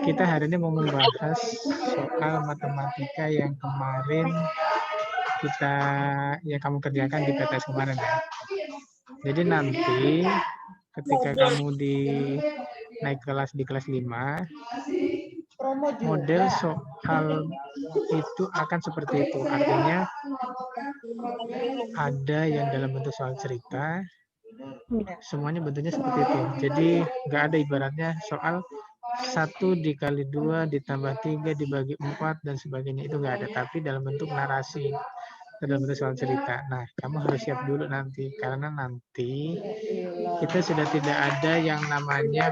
Kita hari ini mau membahas soal matematika yang kemarin yang kamu kerjakan di PTS kemarin ya. Jadi nanti ketika kamu naik kelas di kelas 5, model soal itu akan seperti itu. Artinya ada yang dalam bentuk soal cerita, semuanya bentuknya seperti itu. Jadi nggak ada ibaratnya soal 1 dikali 2 ditambah 3 dibagi 4 dan sebagainya, itu nggak ada, tapi dalam bentuk narasi, dalam bentuk soal cerita. Nah, kamu harus siap dulu nanti, karena nanti kita sudah tidak ada yang namanya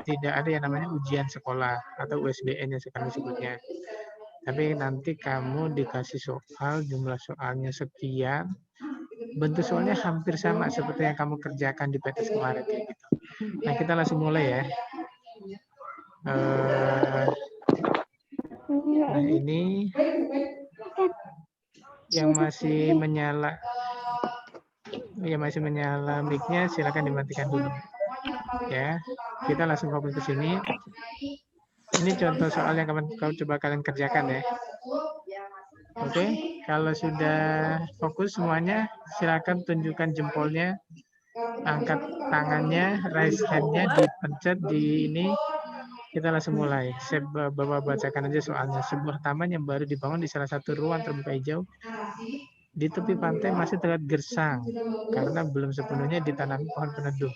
tidak ada yang namanya ujian sekolah atau USBN yang sekarang disebutnya. Tapi nanti kamu dikasih soal, jumlah soalnya sekian, bentuk soalnya hampir sama seperti yang kamu kerjakan di PTS kemarin kayak gitu. Nah, kita langsung mulai ya. Nah, ini yang masih menyala mic-nya silakan dimatikan dulu. Ya, kita langsung fokus ke sini. Ini contoh soal yang coba kalian kerjakan ya. Oke, kalau sudah fokus semuanya, silakan tunjukkan jempolnya, angkat tangannya, raise hand-nya, dipencet di ini. Kita langsung mulai. Saya bacakan aja soalnya. Sebuah taman yang baru dibangun di salah satu ruang terbuka hijau di tepi pantai masih terlihat gersang karena belum sepenuhnya ditanami pohon peneduh.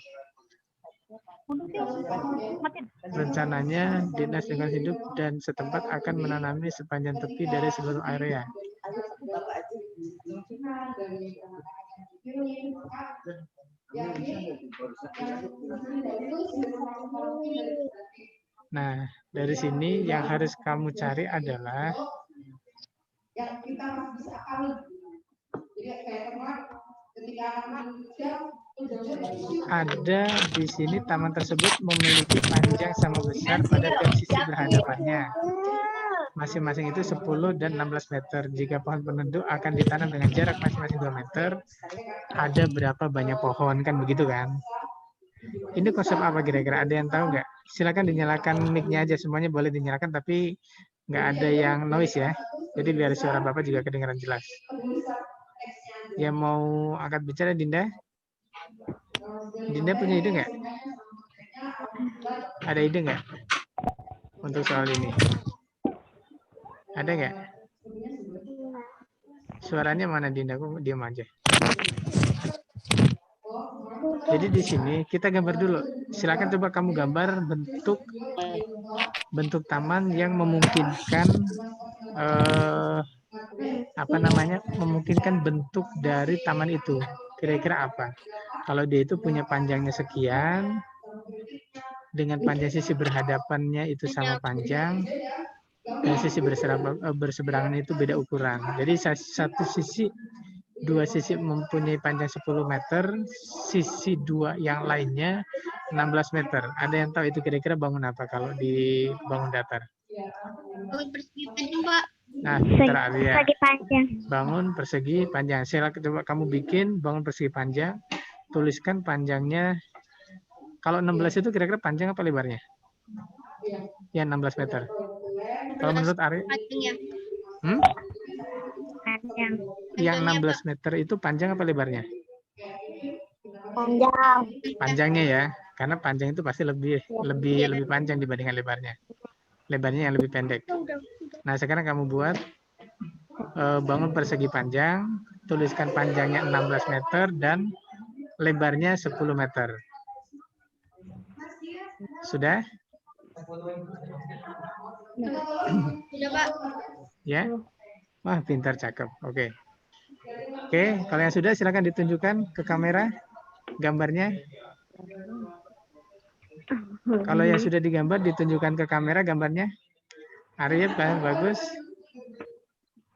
Rencananya, Dinas Lingkungan Hidup dan setempat akan menanami sepanjang tepi dari seluruh area. Nah, dari sini yang harus kamu cari adalah ada di sini taman tersebut memiliki panjang sama besar pada tiap sisi berhadapannya. Masing-masing itu 10 dan 16 meter. Jika pohon peneduh akan ditanam dengan jarak masing-masing 2 meter, ada berapa banyak pohon, kan begitu kan? Ini konsep apa kira-kira? Ada yang tahu nggak? Silakan dinyalakan mic-nya aja, semuanya boleh dinyalakan, tapi nggak ada yang noise ya. Jadi biar suara Bapak juga kedengaran jelas. Yang mau angkat bicara, Dinda? Dinda punya ide nggak? Ada ide nggak untuk soal ini? Ada nggak? Suaranya mana, Dinda? Kok diam aja? Jadi di sini kita gambar dulu. Silakan coba kamu gambar bentuk taman yang memungkinkan memungkinkan bentuk dari taman itu. Kira-kira apa? Kalau dia itu punya panjangnya sekian, dengan panjang sisi berhadapannya itu sama panjang, dan sisi berseberangan itu beda ukuran. Jadi dua sisi mempunyai panjang 10 meter, sisi dua yang lainnya 16 meter. Ada yang tahu itu kira-kira bangun apa kalau dibangun datar? Bangun persegi panjang, Pak. Nah, pintar Arya. Bangun persegi panjang. Silakan coba kamu bikin bangun persegi panjang. Tuliskan panjangnya. Kalau 16 itu kira-kira panjang apa lebarnya? Ya, 16 meter. Kalau menurut Arya? Panjang. Panjang. Yang 16 meter itu panjang apa lebarnya? Panjang. Panjangnya ya. Karena panjang itu pasti lebih panjang dibandingkan lebarnya. Lebarnya yang lebih pendek. Nah, sekarang kamu buat bangun persegi panjang, tuliskan panjangnya 16 meter dan lebarnya 10 meter. Sudah? Sudah, Pak. Ya? Wah, pintar, cakep. Oke. Oke, kalau yang sudah silakan ditunjukkan ke kamera gambarnya. Kalau yang sudah digambar ditunjukkan ke kamera gambarnya. Arya, bagus.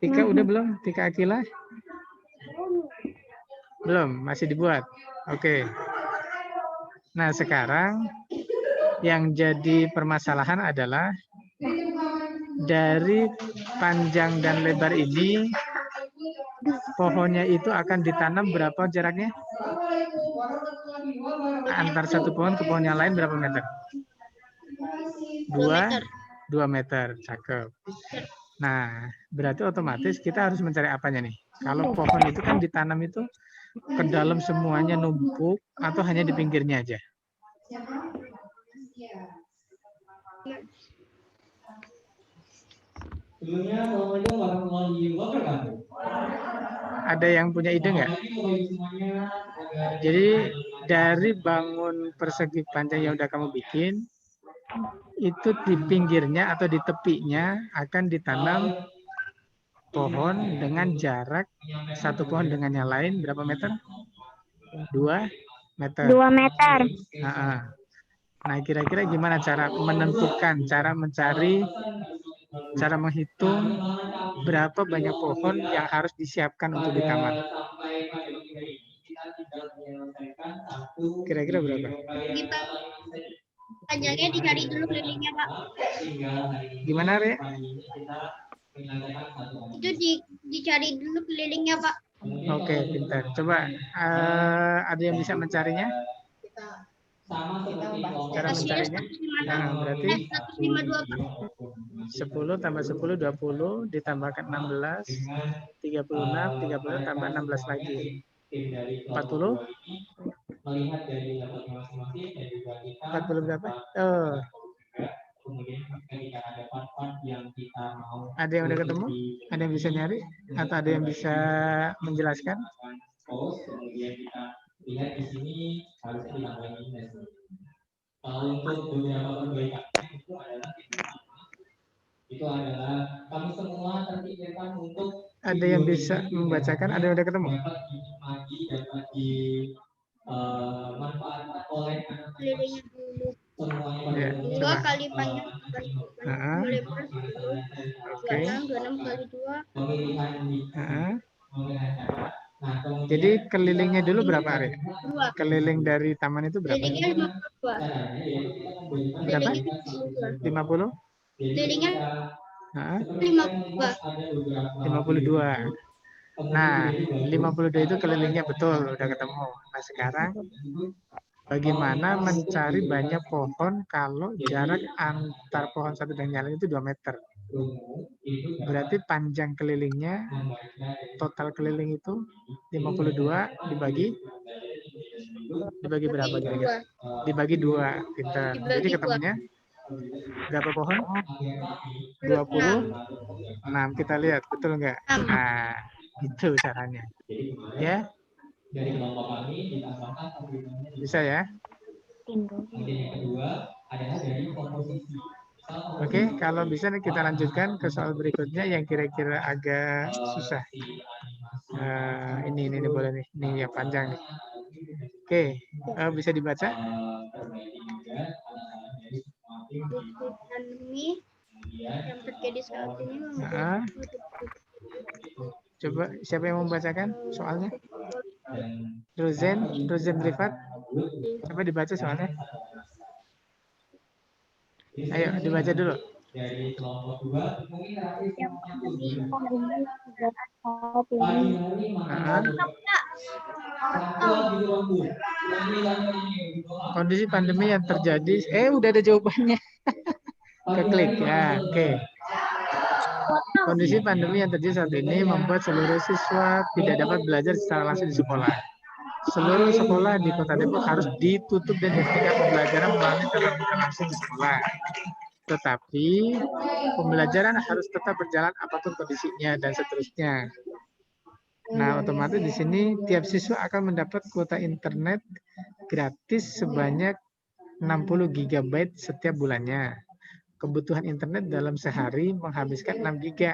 Tika udah belum? Tika Akila? Belum, masih dibuat. Oke. Nah, sekarang yang jadi permasalahan adalah dari panjang dan lebar ini pohonnya itu akan ditanam berapa jaraknya? Antar satu pohon ke pohon yang lain berapa meter? 2 meter. Cakep. Nah, berarti otomatis kita harus mencari apanya nih? Kalau pohon itu kan ditanam itu ke dalam semuanya numpuk atau hanya di pinggirnya aja? Ada yang punya ide nggak? Jadi dari bangun persegi panjang yang udah kamu bikin, itu di pinggirnya atau di tepinya akan ditanam pohon dengan jarak satu pohon dengan yang lain berapa meter? 2 meter. 2 meter. Nah, kira-kira gimana cara menentukan, cara mencari, cara menghitung berapa banyak pohon yang harus disiapkan untuk di taman? Kira-kira berapa? Panjangnya dicari dulu kelilingnya, Pak. Gimana, Re? Itu dicari dulu kelilingnya, Pak. Oke, pintar. Coba ada yang bisa mencarinya? Cara mencarinya? Nah, berarti 152, Pak. 10 tambah 10, 20, ditambahkan 16, 36, 30 tambah 16 lagi. 40? 40 berapa? Oh. Ada yang udah ketemu? Ada yang bisa nyari? Atau ada yang bisa menjelaskan? Lihat di sini harus ditambahin. Untuk beberapa perbaikan itu adalah kami semua terpikirkan untuk ada yang bisa membacakan, ada yang udah ketemu? Dapat dimanfaatkan oleh Kelilingnya dulu. Ya, 2 kali panjang kali lebar 10. 26 kali 2. Jadi kelilingnya dulu berapa, Ari? 2. Keliling dari taman itu berapa? Kelilingnya 52. Berapa? 50? Kelilingnya 52. Nah, 52 itu kelilingnya betul, udah ketemu. Nah, sekarang bagaimana mencari banyak pohon kalau jarak antar pohon satu dan yang lain itu 2 meter? Berarti panjang kelilingnya, total keliling itu 52 dibagi berapa kira-kira? Dibagi 2, pintar. Jadi ketemunya berapa pohon? 26. Kita lihat, betul nggak? Nah, itu caranya. Ya? Bisa ya? Oke, kalau bisa nih kita lanjutkan ke soal berikutnya yang kira-kira agak susah. Ini boleh nih, ini yang panjang nih. Oke, bisa dibaca? Pandemi yang terjadi saat ini Coba siapa yang membacakan soalnya? Rozen Rifat. Coba dibaca soalnya. Ayo dibaca dulu. Dari kelompok 2 mungkin kondisi pandemi yang terjadi, udah ada jawabannya. Keklik ya, oke. Kondisi pandemi yang terjadi saat ini membuat seluruh siswa tidak dapat belajar secara langsung di sekolah. Seluruh sekolah di Kota Depok harus ditutup dan dihentikan pembelajaran melalui tatap muka langsung di sekolah. Tetapi pembelajaran harus tetap berjalan apapun kondisinya dan seterusnya. Nah, otomatis di sini tiap siswa akan mendapat kuota internet gratis sebanyak 60 GB setiap bulannya. Kebutuhan internet dalam sehari menghabiskan 6 GB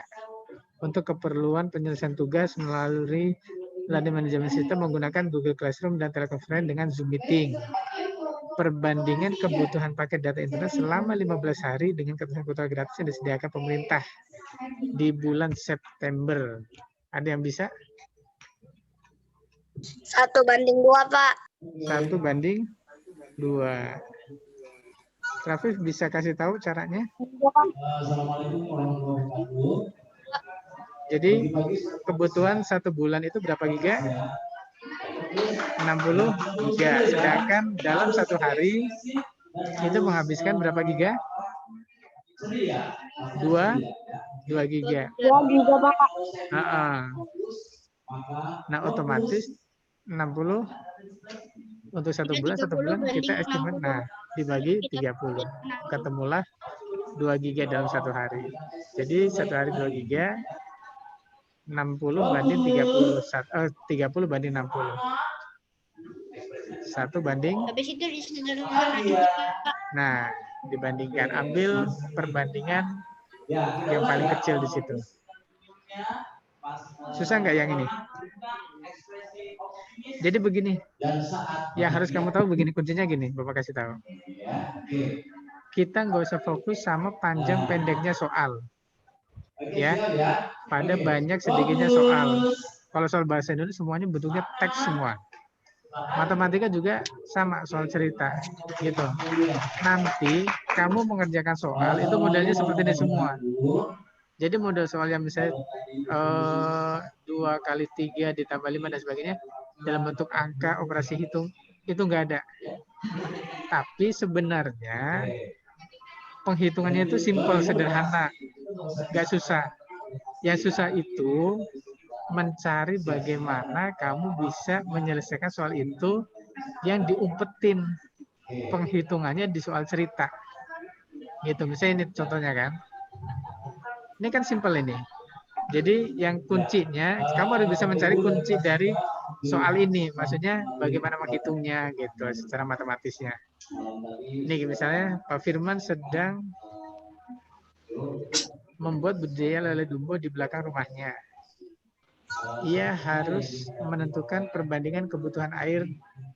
untuk keperluan penyelesaian tugas melalui learning management system menggunakan Google Classroom dan telekonferensi dengan Zoom Meeting. Perbandingan kebutuhan paket data internet selama 15 hari dengan kebutuhan kuota gratis yang disediakan pemerintah di bulan September. Ada yang bisa? 1:2, Pak. 1:2. Rafif bisa kasih tahu caranya? Assalamualaikum warahmatullahi wabarakatuh. Jadi kebutuhan 1 bulan itu berapa giga? 60 giga. Sedangkan dalam 1 hari itu menghabiskan berapa giga? 2 giga. 2 giga, Pak. Nah, otomatis 60 untuk satu bulan 30 kita banding estimate. 60. Nah, dibagi Kita 30. Ketemulah 2 giga dalam satu hari. Jadi satu hari 2 giga, 60 banding 30, 30 banding 60. 1 banding. Habis itu disederhanain, Pak. Nah, dibandingkan, ambil perbandingan yang paling kecil di situ. Susah nggak yang ini? Jadi begini, yang harus kamu tahu begini, kuncinya gini, Bapak kasih tahu. Kita nggak usah fokus sama panjang pendeknya soal, ya. Pada banyak sedikitnya soal. Kalau soal bahasa Indonesia semuanya bentuknya teks semua. Matematika juga sama, soal cerita, gitu. Nanti kamu mengerjakan soal itu modelnya seperti ini semua. Jadi model soal yang misalnya 2 kali 3 ditambah 5 dan sebagainya dalam bentuk angka, operasi hitung, itu nggak ada. Tapi sebenarnya penghitungannya itu simpel, sederhana, nggak susah. Yang susah itu mencari bagaimana kamu bisa menyelesaikan soal itu yang diumpetin penghitungannya di soal cerita. Gitu, misalnya ini contohnya kan. Ini kan simpel ini. Jadi yang kuncinya, kamu harus bisa mencari kunci dari soal ini. Maksudnya bagaimana menghitungnya gitu secara matematisnya. Ini misalnya Pak Firman sedang membuat budidaya lele dumbo di belakang rumahnya. Ia harus menentukan perbandingan kebutuhan air,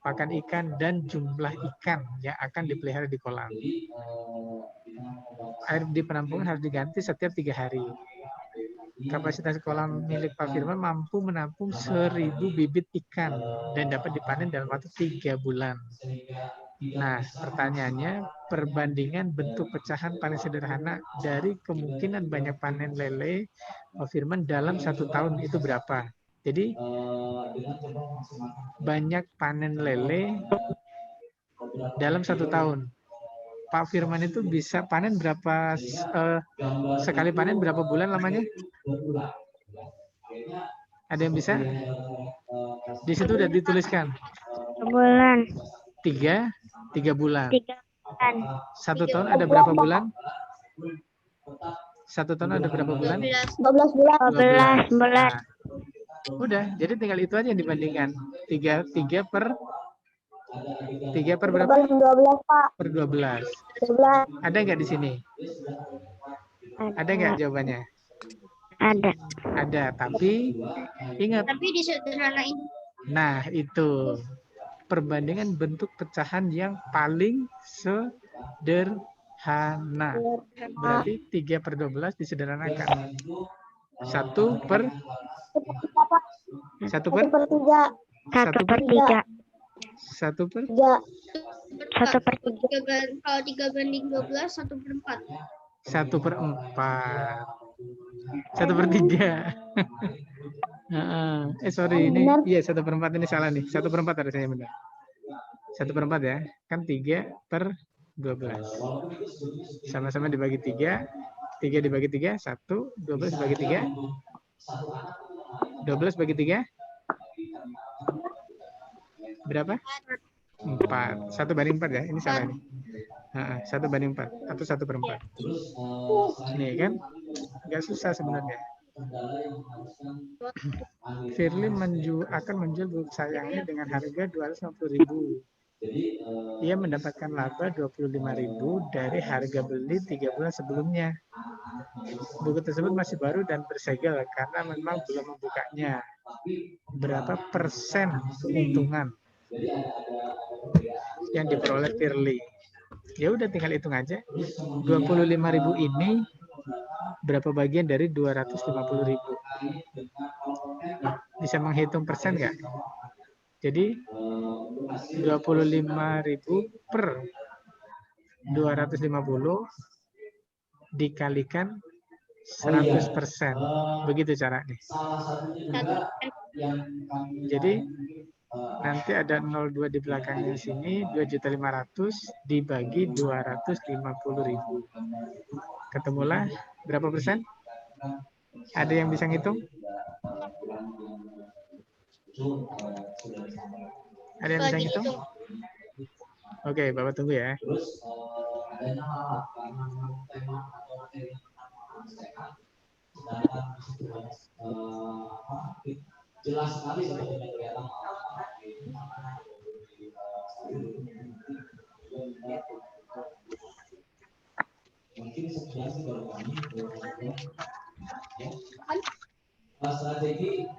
pakan ikan, dan jumlah ikan yang akan dipelihara di kolam. Air di penampungan harus diganti setiap 3 hari. Kapasitas kolam milik Pak Firman mampu menampung 1000 bibit ikan dan dapat dipanen dalam waktu 3 bulan. Nah, pertanyaannya, perbandingan bentuk pecahan paling sederhana dari kemungkinan banyak panen lele Pak Firman dalam 1 tahun itu berapa? Jadi, banyak panen lele dalam 1 tahun. Pak Firman itu bisa panen berapa, sekali panen berapa bulan lamanya? Ada yang bisa? Di situ udah dituliskan. Bulan. 3 bulan. 3 bulan. 1 tahun ada berapa bulan? 1 tahun ada berapa bulan? 12 bulan. 12 bulan. Nah, udah, jadi tinggal itu aja yang dibandingkan. 3 per berapa? 12, Pak. Per 12. 12. Ada nggak di sini? Ada nggak jawabannya? Ada. Ada, tapi ingat. Tapi disederhanain. Nah, itu perbandingan bentuk pecahan yang paling sederhana. Berarti 3 per 12 disederhanakan. 1 per 1 per 3. 1 per 3. 1 per 3. 1 per 3. Kalau 3 banding 12, 1 per 4. 1 per 4. 1 per 3. Sorry, ini iya 1 per 4 ini salah nih. 1 per 4 harusnya benar. 1 per 4 ya. Kan 3 per 12. Sama-sama dibagi 3. 3 dibagi 3, 1. 12 dibagi 3. 12 bagi 3. Berapa? 4. 1 banding 4 ya. Ini salah nih. 1 banding 4 atau 1 per 4. Nih kan. Nggak susah sebenarnya. Firly akan menjual buku sayangnya dengan harga 250.000. Ia mendapatkan laba 25.000 dari harga beli 3 bulan sebelumnya. Buku tersebut masih baru dan bersegel karena memang belum membukanya. Berapa persen keuntungan yang diperoleh Firly? Ya udah tinggal hitung aja. 25.000 ini berapa bagian dari 250.000? Bisa menghitung persen nggak? Jadi 25.000 per 250 dikalikan 100%. Begitu caranya. Jadi nanti ada 02 di belakangnya sini, 2.500.000 dibagi 250.000. Ketemulah berapa persen? Ada yang bisa ngitung? Ada yang bisa ngitung? Oke, Bapak tunggu ya.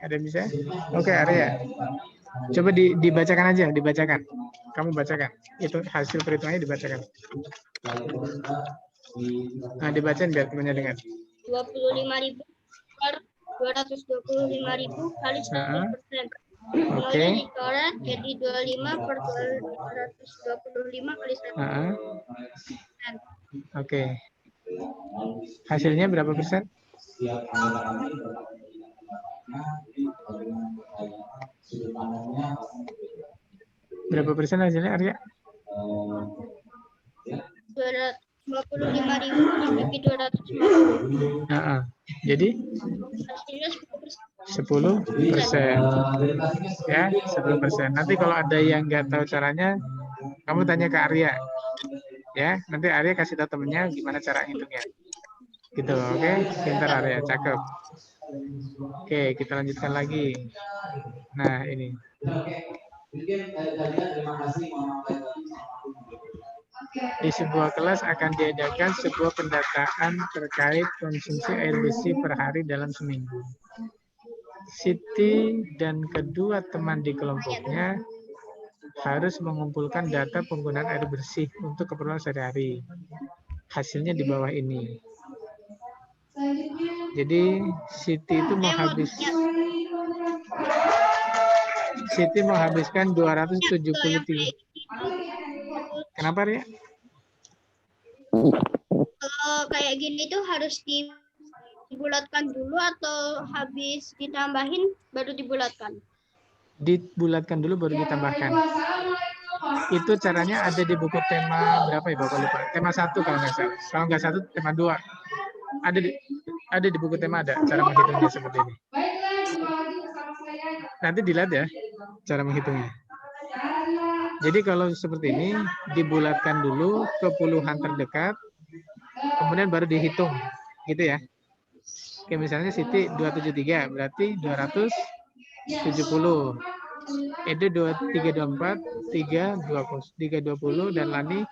Ada yang bisa? Oke, Arya. Coba dibacakan aja, dibacakan. Kamu bacakan. Itu hasil perhitungannya dibacakan. Nah, dibacain biar temannya dengar. 25.000 per 225.000 kali 100%. Oke. Dicoret jadi 25 per 225 kali 100%. Oke. Hasilnya berapa persen? Berapa persen hasilnya, Arya? 225.000 dibagi 250. Jadi Hasilnya 10%. Ya, 10%. Nanti kalau ada yang nggak tahu caranya, kamu tanya ke Arya. Ya, nanti Arya kasih tahu temennya gimana cara ngitungnya. Gitu, oke? Pintar Arya, cakep. Oke, kita lanjutkan lagi. Nah, ini. Di sebuah kelas akan diadakan sebuah pendataan terkait konsumsi air bersih per hari dalam seminggu. Siti dan kedua teman di kelompoknya harus mengumpulkan data penggunaan air bersih untuk keperluan sehari-hari. Hasilnya di bawah ini. Jadi Siti itu menghabiskan 273. Kenapa, Ria? Kalau kayak gini tuh harus dibulatkan dulu atau habis ditambahin baru dibulatkan? Dibulatkan dulu baru ditambahkan. Itu caranya ada di buku tema berapa ya, Bapak lupa. Tema 1 kalau nggak salah. Kalau nggak 1, tema 2. Ada di buku tema, ada cara menghitungnya seperti ini. Nanti dilihat ya cara menghitungnya. Jadi kalau seperti ini, dibulatkan dulu ke puluhan terdekat, kemudian baru dihitung, gitu ya. Oke, misalnya Siti 273, berarti 270. Edo 324, 320, dan Lani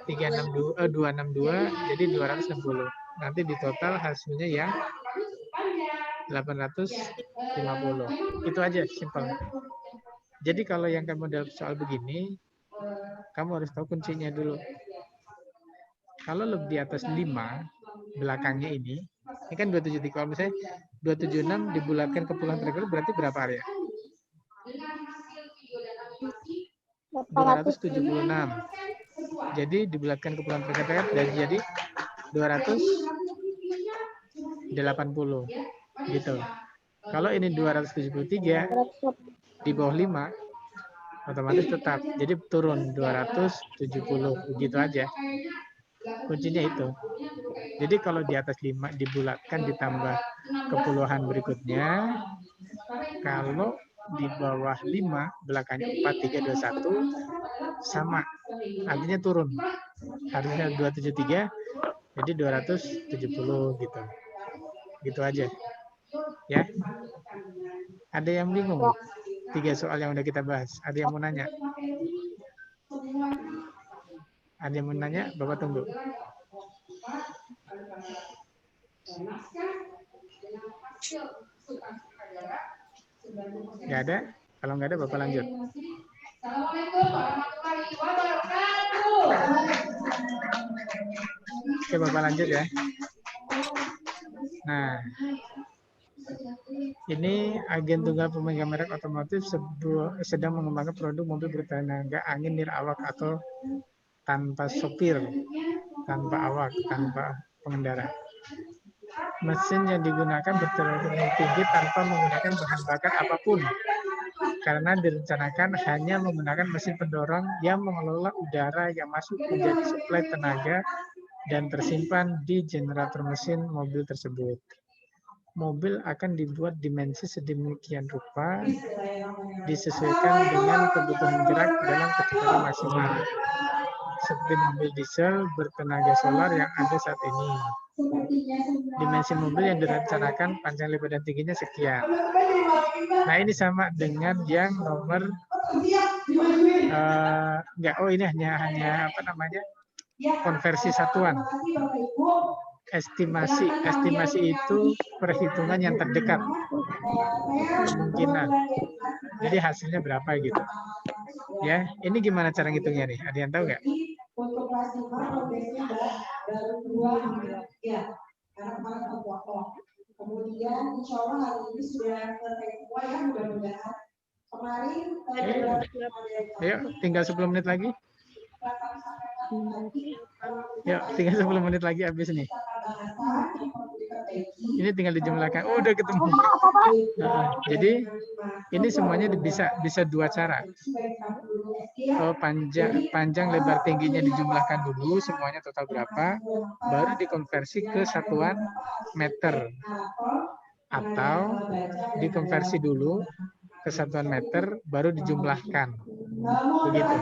262, jadi 260. Nanti di total hasilnya ya 850. Itu aja, simpel. Jadi kalau yang kamu dalam soal begini, kamu harus tahu kuncinya dulu. Kalau lebih di atas 5, belakangnya ini kan 273. Kalau misalnya 276 dibulatkan ke puluhan terdekat, berarti berapa area? 276. Jadi dibulatkan ke puluhan terdekat dan jadi 280. Gitu. Kalau ini 273 di bawah 5, otomatis tetap. Jadi turun 270. Begitu aja. Kuncinya itu. Jadi kalau di atas 5 dibulatkan ditambah ke puluhan berikutnya. Kalau di bawah 5, belakangnya 4, 3, 2, 1, sama. Artinya turun. Harusnya 273, jadi 270 gitu. Gitu aja. Ya. Ada yang bingung? 3 soal yang udah kita bahas. Ada yang mau nanya? Ada yang mau nanya? Bapak tunggu. Nggak ada? Kalau nggak ada, Bapak lanjut. Assalamualaikum warahmatullahi wabarakatuh. Oke, Bapak lanjut ya. Nah, ini agen tunggal pemegang merek otomotif sedang mengembangkan produk mobil bertenaga angin nirawak atau tanpa sopir, tanpa awak, tanpa pengendara. Mesin yang digunakan berteknologi tinggi tanpa menggunakan bahan bakar apapun. karena direncanakan hanya menggunakan mesin pendorong yang mengelola udara yang masuk menjadi suplai tenaga dan tersimpan di generator mesin mobil tersebut. Mobil akan dibuat dimensi sedemikian rupa disesuaikan dengan kebutuhan gerak dalam kecepatan maksimal, seperti mobil diesel bertenaga solar yang ada saat ini. Dimensi mobil yang direncanakan panjang, lebar, dan tingginya sekian. Nah, ini sama dengan yang nomor ini hanya apa namanya, konversi satuan. Estimasi itu perhitungan yang terdekat, kemungkinan. Jadi hasilnya berapa gitu. Ya, ini gimana cara ngitungnya nih? Ada yang tahu nggak? Untuk kelas 5 progresnya baru 2 ya, karena kemarin potong. Kemudian insya Allah hari ini sudah selesai semua ya, mudah-mudahan. Kemarin ayo, tinggal 10 menit lagi. Yuk, tinggal 10 menit lagi habis nih. Ini tinggal dijumlahkan. Oh, udah ketemu. Nah, jadi ini semuanya bisa dua cara. Panjang, lebar, tingginya dijumlahkan dulu, semuanya total berapa, baru dikonversi ke satuan meter. Atau dikonversi dulu ke satuan meter, baru dijumlahkan. Begitu.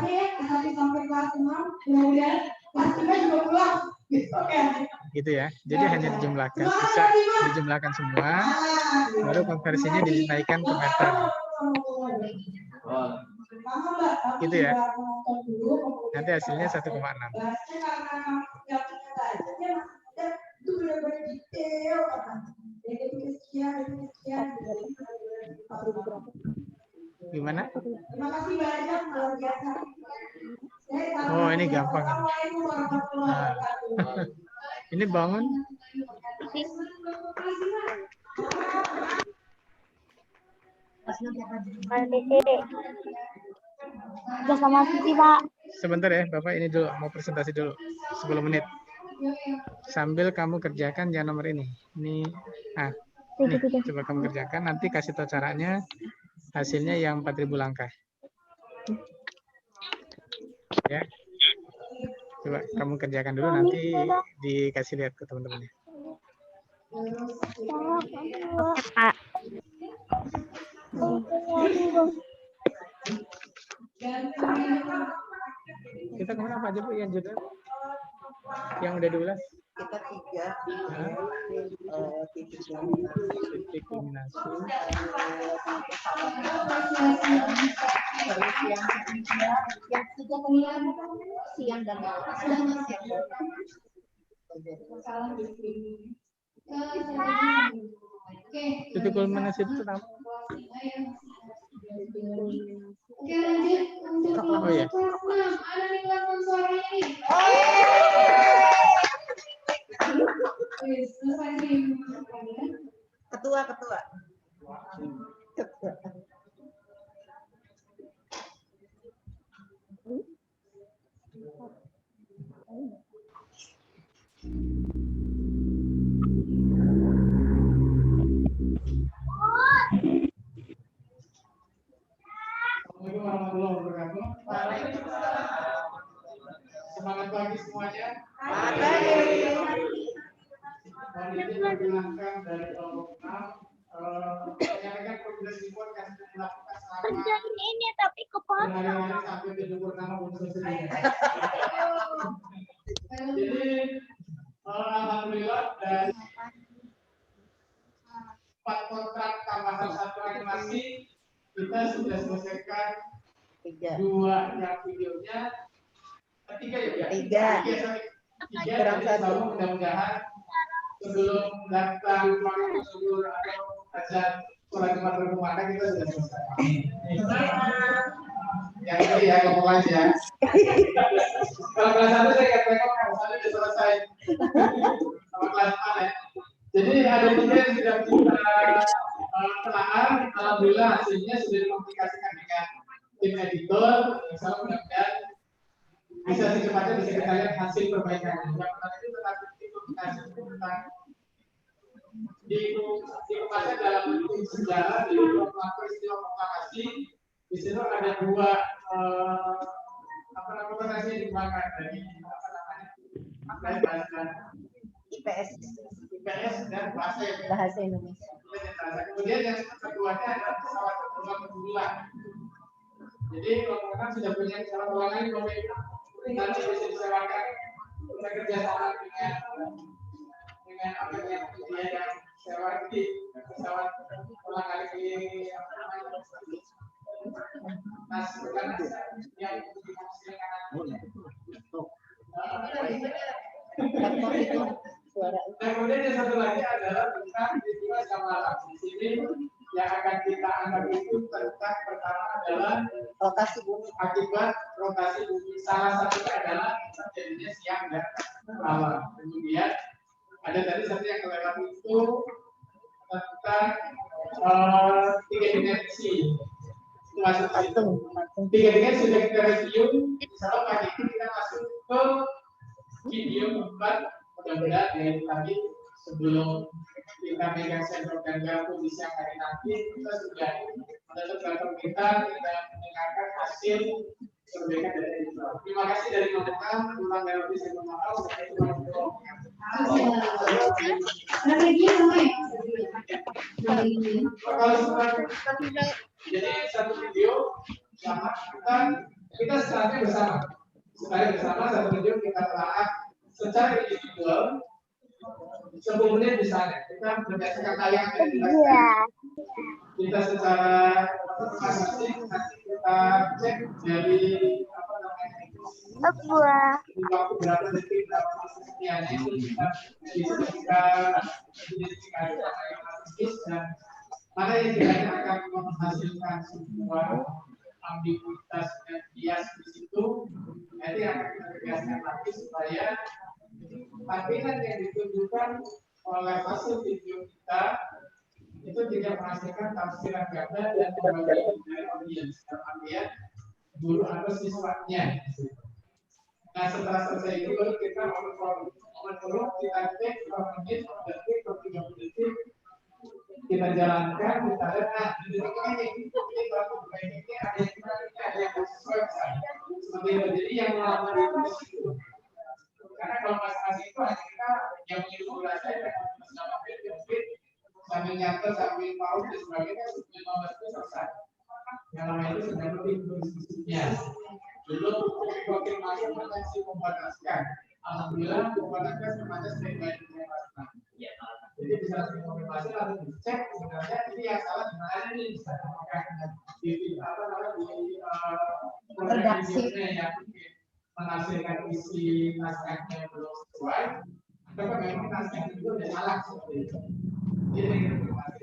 Gitu ya. Jadi hanya dijumlahkan, bisa dijumlahkan semua, baru konversinya dinaikkan ke meter. Gitu ya. Nanti hasilnya 1,6. Gimana? Terima kasih banyak, luar biasa. Oh, ini gampang. Nah. Ini bangun. Udah sama Siti, Pak. Sebentar ya, Bapak ini dulu mau presentasi dulu 10 menit. Sambil kamu kerjakan yang nomor ini. Ini coba kamu kerjakan, nanti kasih tahu caranya. Hasilnya yang 4.000 langkah. Ya. Coba kamu kerjakan dulu, nanti dikasih lihat ke teman-temannya. Pak. Kita kemana apa aja Bu yang judul? Yang udah diulas? Kita 3 titik eliminasi. Terus yang siang dan malam. Titik kulminasi itu apa? Oke, lanjut untuk Oh ya. ada nih telepon suaranya nih. Ketua. Semangat pagi semuanya. Diperkenalkan dari kelompok 6 menyampaikan progres report yang sudah dilakukan selama Ini tapi kepotong. hari-hari sampai 76 unsur sendiri. Jadi alhamdulillah dari 4 kontrak tambahan 1 animasi kita sudah selesaikan 2 yang videonya, 3 ya? 3 Kurang 1. Mudah-mudahan sebelum datang waktu syukur atau azan sholat Jumat berkumandang kita sudah selesai. Yang ini ya ngomong aja. Kalau kelas 1 saya katakan kelas 1 sudah selesai. Sama kelas 4 ya. Jadi ada 3 yang sudah kita telaah. Alhamdulillah hasilnya sudah dikomunikasikan dengan tim editor. Insya Allah mudah-mudahan bisa secepatnya bisa kita lihat hasil perbaikan. Yang pertama itu tentang komunikasi tentang dikemasnya dalam bentuk sejarah di peristiwa proklamasi Di situ ada dua apa namanya rotasi yang digunakan dari apa namanya dari bahasa IPS dan bahasa Indonesia. Kemudian yang keduanya adalah pesawat terbang kebetulan. Jadi kalau sudah punya pesawat terbang lain, nanti bisa disewakan bekerja sama dengan apa yang dia yang sewa di pesawat terbang kali apa namanya nas bukan yang kemudian yang satu lagi adalah tentang peristiwa samaran. Di sini yang akan kita anggap itu tentang pertama adalah Rotasi bumi. akibat rotasi bumi. Salah satunya adalah terjadinya siang dan malam. Kemudian ada tadi satu yang kelewat itu tentang tiga dimensi. Itu masuk ke situ. Tiga dimensi sudah kita review. Insya Allah pagi ini kita masuk ke video keempat. Mudah-mudahan dari tadi sebelum kita megang sensor gangga posisi yang hari nanti kita sudah menutup platform kita mendengarkan hasil perbaikan dari itu. Terima kasih dari teman-teman. Ulang dari ofisi yang maaf. Kalau semua jadi satu video sama kita setelahnya bersama. Setelah bersama satu video kita telah secara individual 10 menit di sana kita berdasarkan tayangan kita secara masing-masing nanti kita cek dari apa namanya waktu berapa detik berapa sekian itu kita identifikasi mana yang harus dan mana yang kiranya akan menghasilkan sebuah ambiguitas dan bias di situ. Nanti akan kita tegaskan lagi supaya tampilan yang ditunjukkan oleh hasil video kita itu tidak menghasilkan tafsiran ganda dan pembagian dari audiens dalam artian guru atau siswanya. Nah setelah selesai itu baru kita overview kita cek per menit, per detik, per 30 detik kita jalankan, kita lihat di ini baru ini ada yang sesuai seperti itu. Jadi yang melakukan itu karena kalau masing-masing itu hanya kita yang menyuruh belajar dan bersama mungkin sambil nyatet, sambil paus dan sebagainya 15 itu selesai. Yang namanya itu sudah lebih diskusinya. Belum konfirmasi potensi membataskan. Alhamdulillah membataskan semuanya sebaik-baik dengan masalah. Jadi bisa langsung konfirmasi lalu dicek sebenarnya ini yang salah di mana nih apakah di apa namanya di redaksi yang menghasilkan isi naskahnya belum sesuai atau memang naskah itu sudah salah seperti itu. Jadi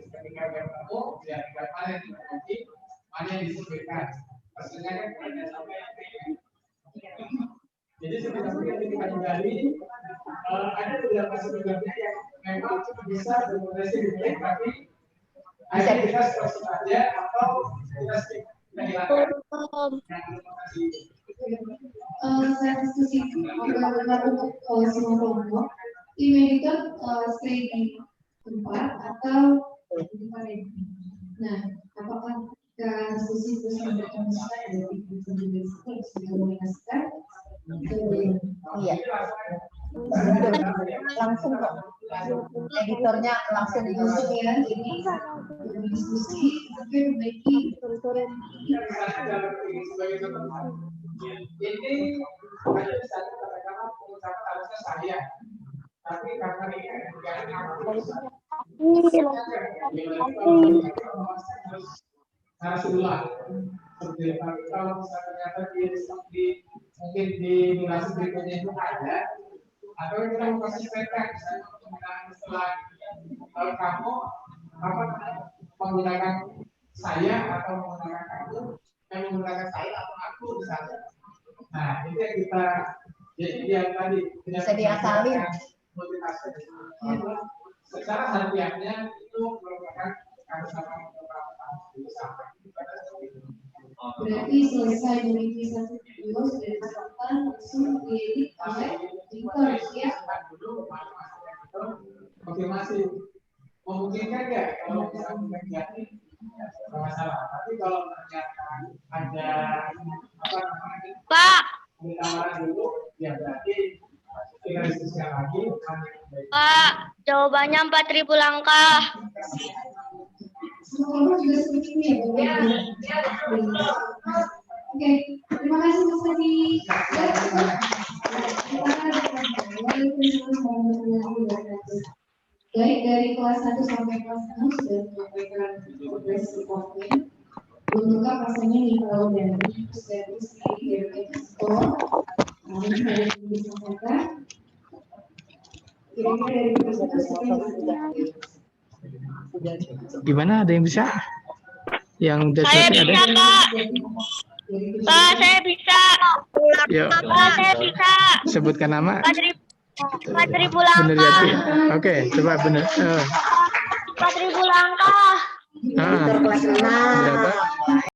ketika ketemu ya mana yang terjadi, mana yang disesuaikan. Pastinya kan ada sampai jadi sebenarnya ketika kembali ada beberapa sebenarnya yang memang bisa berpotensi dibeli tapi hanya kita seperti saja atau kita hilangkan. Saya diskusi untuk semua kelompok ini kan stay di tempat atau di tempat ini. Nah, apakah kita diskusi bersama dengan saya dari pendidikan sudah menjelaskan? Iya. Langsung kok. Editornya langsung ya. Jadi diskusi tapi memiliki ini ada di sana katakanlah pengucapan harusnya saya tapi karena ini harus ulang seperti kalau misalnya ternyata di mungkin di durasi berikutnya itu ada atau kita mengkonsistenkan misalnya penggunaan istilah kalau kamu apa menggunakan saya atau menggunakan kamu yang menggunakan saya atau aku misalnya. Nah itu yang kita jadi dia tadi bisa diasalin motivasi secara harfiahnya itu merupakan harus sama itu sampai berarti selesai dari satu video sudah ditetapkan langsung diedit oleh editor ya. Konfirmasi memungkinkan nggak kalau misalnya masalah. Tapi kalau ternyata ada Pak, dulu, ya berarti kita diskusikan lagi. Pak, jawabannya 4.000 langkah. Semua juga seperti ini ya. Oke, terima kasih Mas Adi. Baik, dari kelas 1 sampai kelas 6 sudah menyampaikan progres reporting. Belum lengkap rasanya nih kalau dari status dari ekspor. Ini sudah disampaikan. Kira-kira dari kelas 1 Gimana, ada yang bisa? Yang Saya ada? bisa, Pak. Pak, saya bisa. Yuk, Pak, saya bisa. sebutkan nama. 4.000 Bener langkah. Yati. Oke, coba bener. 4.000 langkah. Berapa?